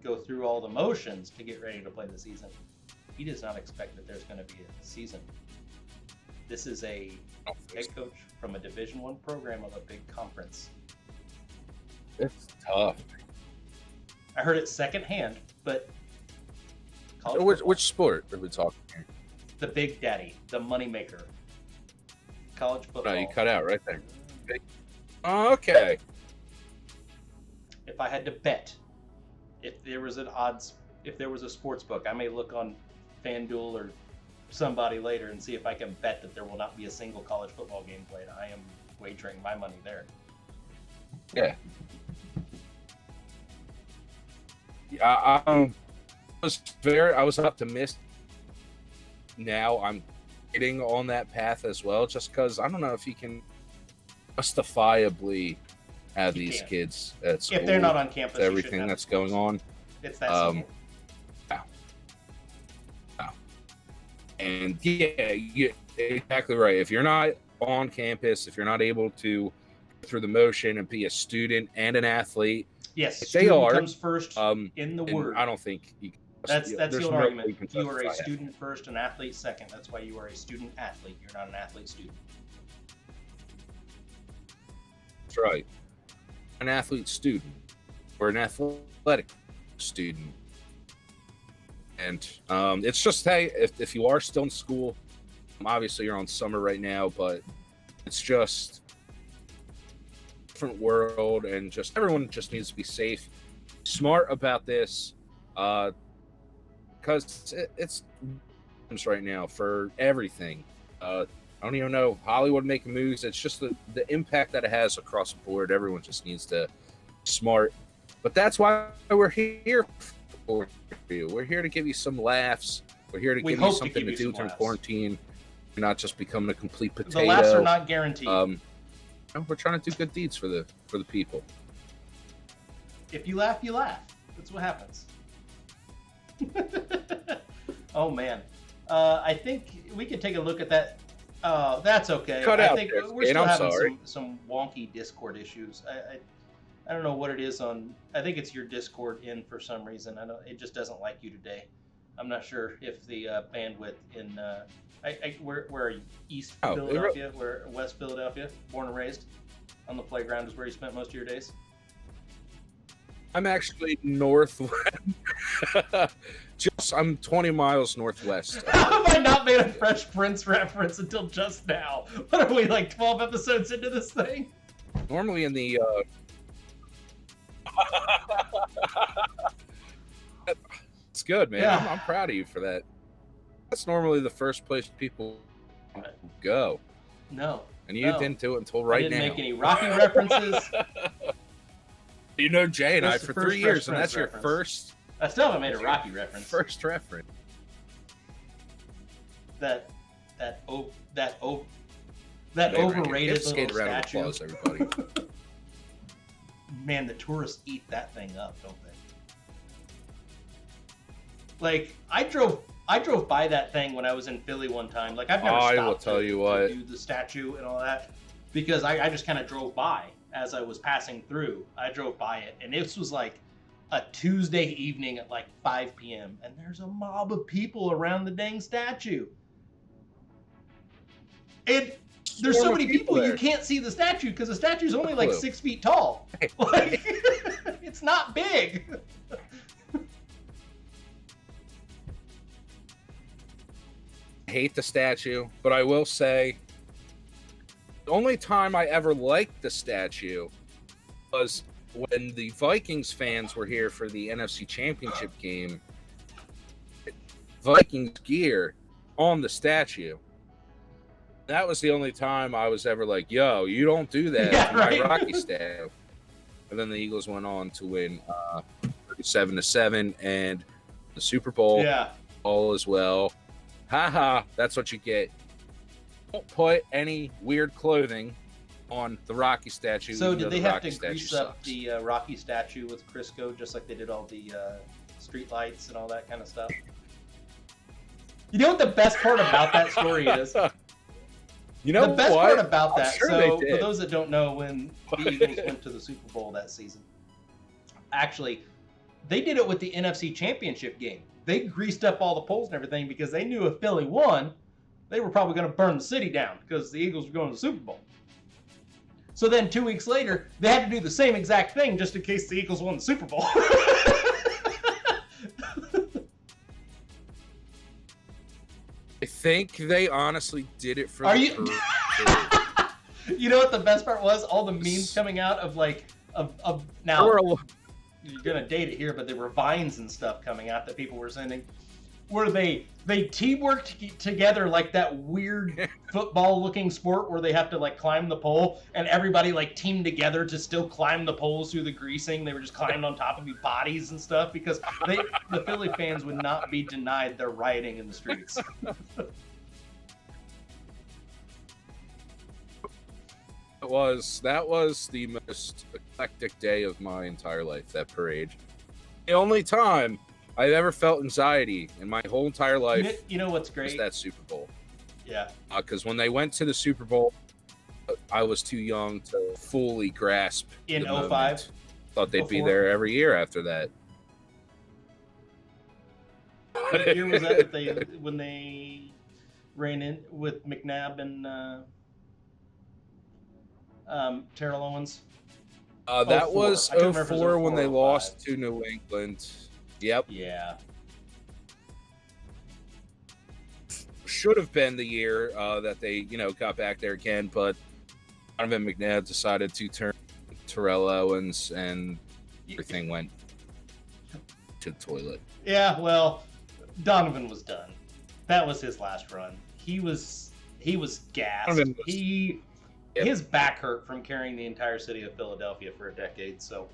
go through all the motions to get ready to play the season. He does not expect that there's going to be a season. This is a head coach from a Division I program of a big conference. It's tough. I heard it secondhand, but college Which football, which sport are we talking here? the big daddy, the moneymaker, college football. No, you cut out right there. Okay. If I had to bet, if there was a sports book, I may look on FanDuel or somebody later and see if I can bet that there will not be a single college football game played. I am wagering my money there. Yeah. I was optimistic. Now I'm getting on that path as well, just because I don't know if you can justifiably have You these can't. kids at school. If they're not on campus, with you everything shouldn't have that's them. going on. It's that simple. And yeah, you're exactly right. If you're not on campus, if you're not able to through the motion and be a student and an athlete. Yes, If student they are comes first in the word. I don't think that's there's the old no argument. way You are a justify that. student first, an athlete second. That's why you are a student athlete. You're not an athlete student. That's right. An athlete student or an athletic student. And it's just, hey, if you are still in school, obviously you're on summer right now, but it's just a different world, and just everyone just needs to be safe, smart about this, because it's right now for everything. I don't even know Hollywood making moves. It's just the impact that it has across the board. Everyone just needs to be smart, but that's why we're here for you. We're here to give you some laughs. We're here to give you something to do during quarantine. You're not just becoming a complete potato. The laughs are not guaranteed. We're trying to do good deeds for the people. If you laugh, you laugh. That's what happens. Oh man, I think we could take a look at that. That's okay. I think we're still having some wonky Discord issues. I don't know what it is on. I think it's your Discord in for some reason. It just doesn't like you today. I'm not sure if the bandwidth in where are you? East Philadelphia, where West Philadelphia, born and raised on the playground is where you spent most of your days. I'm actually northwest. I'm 20 miles northwest. How have I not made a Fresh Prince reference until just now? What are we, like 12 episodes into this thing? Normally in the it's good, man. Yeah. I'm proud of you for that. That's normally the first place people go. No. And you didn't do it until right now. I didn't make any Rocky references. You know Jay and I for 3 years, and that's your first. I still haven't made a Rocky reference. First reference. That overrated little statue. Applause, everybody. Man, the tourists eat that thing up, don't they? Like I drove by that thing when I was in Philly one time. Like I've never stopped to do the statue and all that because I just kind of drove by as I was passing through. I drove by it, and this was like a Tuesday evening at like 5 p.m. and there's a mob of people around the dang statue. And there's so many people you can't see the statue because the statue's only like 6 feet tall. Like it's not big. I hate the statue, but I will say the only time I ever liked the statue was when the Vikings fans were here for the NFC Championship game. Vikings gear on the statue. That was the only time I was ever like, yo, you don't do that to my Rocky statue. And then the Eagles went on to win 37-7 and the Super Bowl all as well. Haha, that's what you get. Don't put any weird clothing on the Rocky statue. So did they have to grease up the Rocky statue with Crisco just like they did all the street lights and all that kind of stuff? You know what the best part about that story is? You know the best part about that, sure so for those that don't know, when the Eagles went to the Super Bowl that season, actually, they did it with the NFC Championship game. They greased up all the poles and everything because they knew if Philly won, they were probably going to burn the city down because the Eagles were going to the Super Bowl. So then 2 weeks later, they had to do the same exact thing just in case the Eagles won the Super Bowl. I think they honestly did it for You know what the best part was? All the memes coming out of like of now you're gonna date it here, but there were vines and stuff coming out that people were sending where they teamworked together like that weird football looking sport where they have to like climb the pole and everybody like teamed together to still climb the poles through the greasing. They were just climbing on top of the bodies and stuff because the Philly fans would not be denied their rioting in the streets. That was the most eclectic day of my entire life, that parade. The only time I've ever felt anxiety in my whole entire life. You know what's great? Was that Super Bowl. Yeah. Because when they went to the Super Bowl, I was too young to fully grasp. In the 05? moment. Thought they'd be 04? there every year after that. What year was that when they ran in with McNabb and Terrell Owens? That was I couldn't remember if it was 04 when 04 they or 05. lost to New England. Yep. Yeah. Should have been the year that they, got back there again, but Donovan McNabb decided to turn Terrell Owens, and everything went to the toilet. Yeah, well, Donovan was done. That was his last run. He was gassed. His back hurt from carrying the entire city of Philadelphia for a decade, so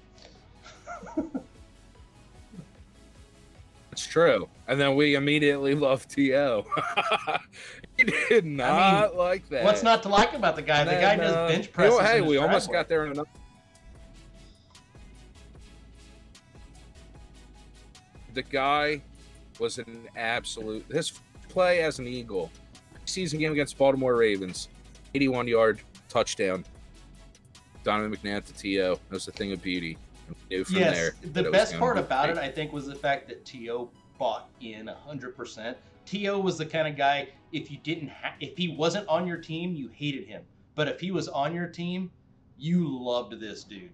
It's true. And then we immediately loved T.O. He did not like that. What's not to like about the guy? The guy does bench presses. Hey, we almost got there in another. The guy was an absolute. His play as an Eagle, season game against Baltimore Ravens, 81-yard touchdown. Donovan McNabb to T.O. That was the thing of beauty. Yes, the best part about it, I think, was the fact that T.O. bought in 100%. T.O. was the kind of guy, if he wasn't on your team, you hated him. But if he was on your team, you loved this dude.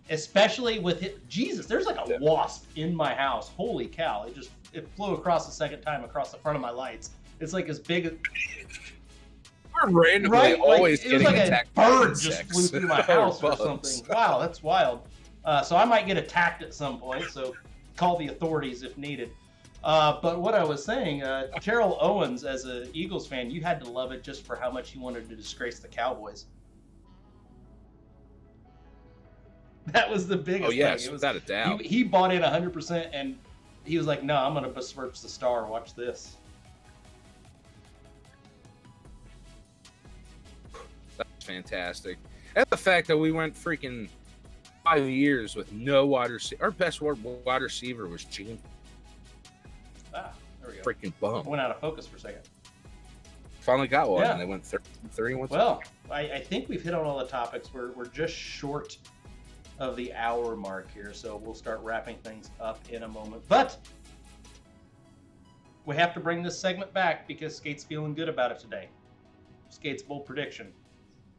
Especially with his, Jesus, there's like a wasp in my house. Holy cow. It flew across the second time across the front of my lights. It's like as big as... We're randomly always getting attacked by bird insects. just flew through my house or something. Wow, that's wild. So I might get attacked at some point, so call the authorities if needed. But what I was saying, Terrell Owens, as an Eagles fan, you had to love it just for how much he wanted to disgrace the Cowboys. That was the biggest thing. Oh, yes, without a doubt. He bought in 100%, and he was like, no, I'm going to besmirch the star. Watch this. That's fantastic. And the fact that we went freaking 5 years with no wide receiver. Our best wide receiver was Gene. Ah, there we go. Freaking bum. Went out of focus for a second. Finally got one, yeah. And they went 31. Well, I think we've hit on all the topics. We're just short of the hour mark here, so we'll start wrapping things up in a moment. But we have to bring this segment back because Skate's feeling good about it today. Skate's bold prediction.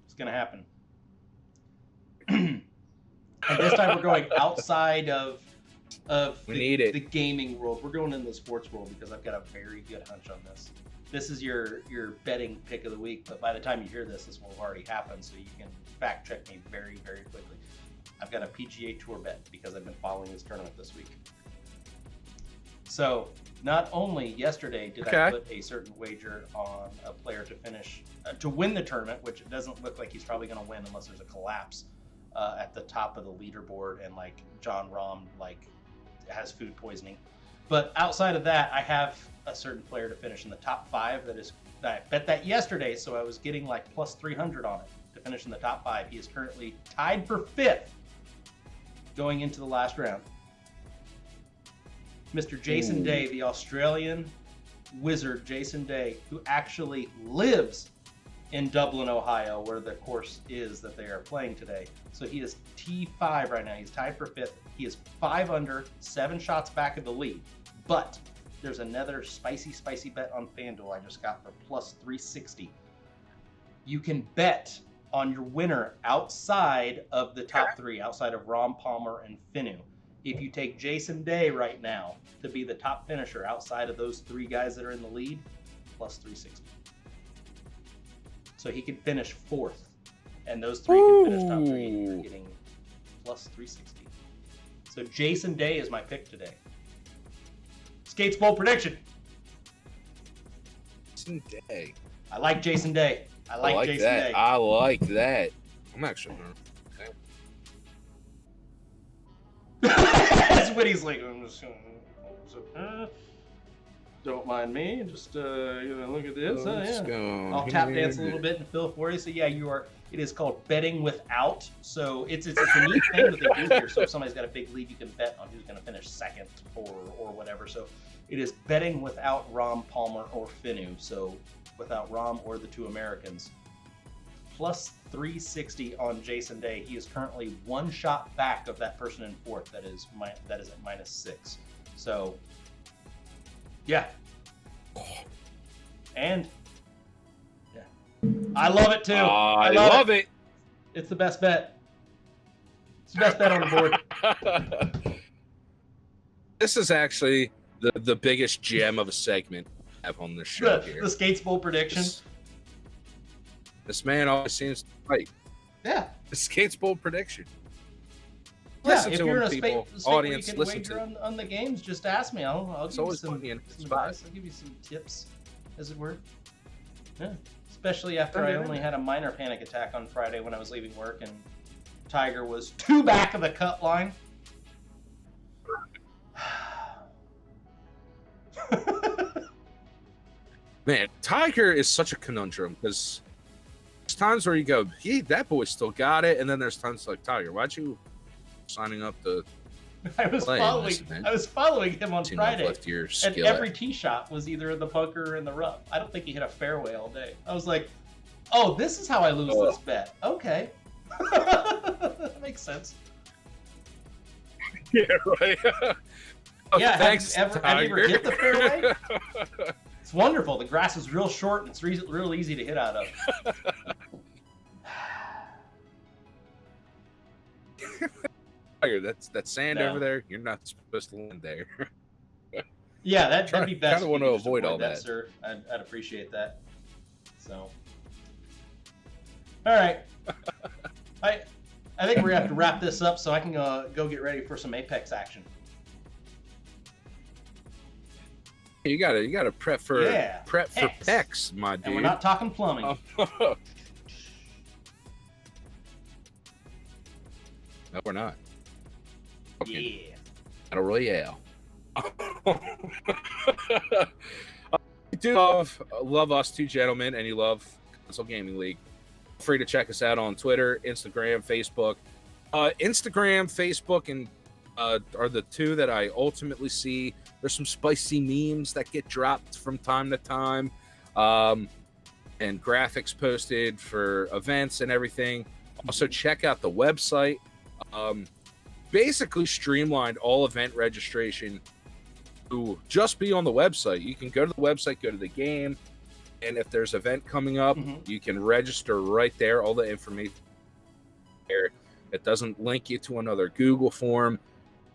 It's going to happen. And this time we're going outside of the gaming world. We're going into the sports world because I've got a very good hunch on this. This is your betting pick of the week, but by the time you hear this will have already happened, so you can fact check me very, very quickly. I've got a PGA Tour bet because I've been following this tournament this week. So not only yesterday did I put a certain wager on a player to finish, to win the tournament, which it doesn't look like he's probably going to win unless there's a collapse at the top of the leaderboard and like John Rahm has food poisoning. But outside of that, I have a certain player to finish in the top 5 that I bet that yesterday, so I was getting like plus 300 on it to finish in the top 5. He is currently tied for 5th going into the last round. Mr. Jason Day, the Australian wizard Jason Day, who actually lives in Dublin, Ohio, where the course is that they are playing today. So he is T5 right now. He's tied for 5th. He is 5 under, 7 shots back of the lead. But there's another spicy bet on FanDuel I just got for plus 360. You can bet on your winner outside of the top 3, outside of Rom Palmer and Finu. If you take Jason Day right now to be the top finisher outside of those 3 guys that are in the lead, plus 360. So he could finish 4th, and those 3 can finish top 3, and you're getting plus 360. So Jason Day is my pick today. Skate's bold prediction. Jason Day. I like Jason Day. I like Jason Day. I like that. I'm actually going to. That's what he's like. I'm just going to. Don't mind me. Just look at this. I'll tap dance a little bit and fill for you. So yeah, you are. It is called betting without. So it's a neat thing that they do here. So if somebody's got a big lead, you can bet on who's going to finish 2nd or whatever. So it is betting without Rom Palmer or Finu. So without Rom or the 2 Americans. plus 360 on Jason Day. He is currently one shot back of that person in fourth. That is at -6. So, yeah. And yeah, I love it too. I love it. It's the best bet. It's the best bet on the board. This is actually the biggest gem of a segment I have on this show here. The Skateboard Prediction. This man always seems to be right. Yeah. The Skateboard Prediction. Yeah, Listen if to you're him, in a people. space Audience, where you can listen wager to on the games, just ask me. I'll give you always some put me in advice. spot. I'll give you some tips, as it were. Yeah. Especially after I only had a minor panic attack on Friday when I was leaving work and Tiger was 2 back of the cut line. Man, Tiger is such a conundrum because there's times where you go, that boy still got it, and then there's times like, Tiger, why'd you signing up to I was following him on Friday, and every tee shot was either in the bunker or in the rough. I don't think he hit a fairway all day. I was like, oh, this is how I lose this bet. Okay. That makes sense. Yeah, right. Yeah, thanks, have you ever hit the fairway? It's wonderful. The grass is real short and it's real easy to hit out of. That sand over there, you're not supposed to land there. Yeah, that'd be best. I kind of want to avoid all that, sir. I'd appreciate that. So, all right. I think we're gonna have to wrap this up so I can go get ready for some Apex action. You gotta prep for PEX, my dude. And we're not talking plumbing. No, we're not. Okay. Yeah. Battle Royale. You do love us two gentlemen, and you love Console Gaming League. Feel free to check us out on Twitter, Instagram, Facebook. Instagram, Facebook, and are the two that I ultimately see. There's some spicy memes that get dropped from time to time, and graphics posted for events and everything. Also, check out the website. Basically streamlined all event registration to just be on the website. You can go to the website, go to the game, and if there's an event coming up, you can register right there. All the information there. It doesn't link you to another Google form.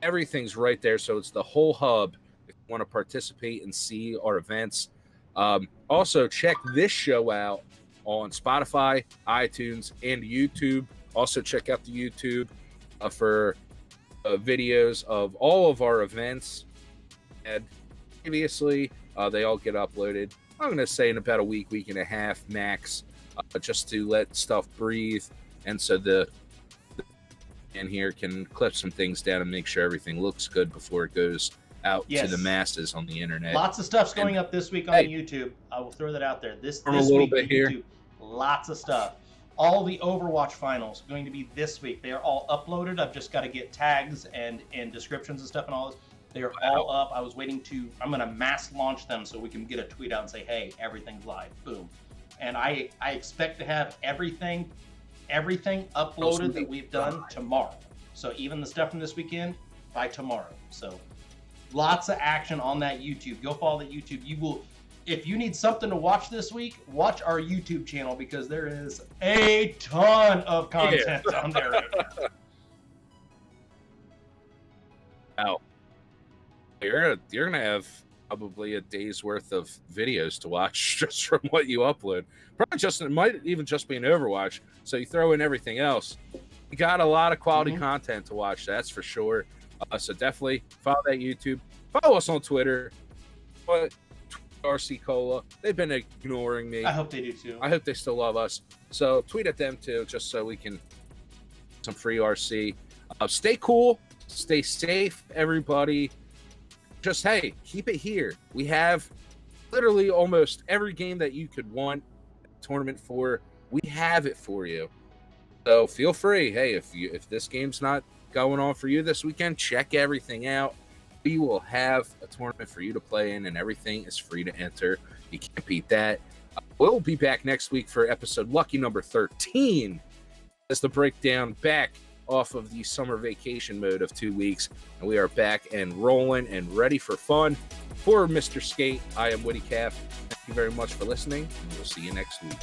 Everything's right there, so it's the whole hub if you want to participate and see our events. Also, check this show out on Spotify, iTunes, and YouTube. Also, check out the YouTube for videos of all of our events. And previously, they all get uploaded. I'm going to say in about a week and a half max, just to let stuff breathe. And so the in here can clip some things down and make sure everything looks good before it goes out to the masses on the internet. Lots of stuff's going up this week on YouTube. I will throw that out there. This a little week bit here. YouTube, lots of stuff. All the Overwatch finals going to be this week. They are all uploaded. I've just got to get tags and descriptions and stuff and all this. They are all up. I'm going to mass launch them so we can get a tweet out and say, hey, everything's live. Boom. And I expect to have everything uploaded that we've done tomorrow. So even the stuff from this weekend by tomorrow. So lots of action on that YouTube. Go follow the YouTube. You will, if you need something to watch this week, watch our YouTube channel because there is a ton of content on there right now. Wow. You're gonna have probably a day's worth of videos to watch just from what you upload. Probably it might even just be an Overwatch. So you throw in everything else. You got a lot of quality content to watch, that's for sure. So definitely follow that YouTube. Follow us on Twitter. RC Cola. They've been ignoring me. I hope they do too. I hope they still love us. So tweet at them too, just so we can some free RC. Stay cool. Stay safe, everybody. Just, hey, keep it here. We have literally almost every game that you could want a tournament for. We have it for you. So feel free. Hey, if this game's not going on for you this weekend, check everything out. We will have a tournament for you to play in, and everything is free to enter. You can't beat that. We'll be back next week for episode lucky number 13 as the breakdown back off of the summer vacation mode of 2 weeks. And we are back and rolling and ready for fun. For Mr. Skate, I am Witty Calf. Thank you very much for listening, and we'll see you next week.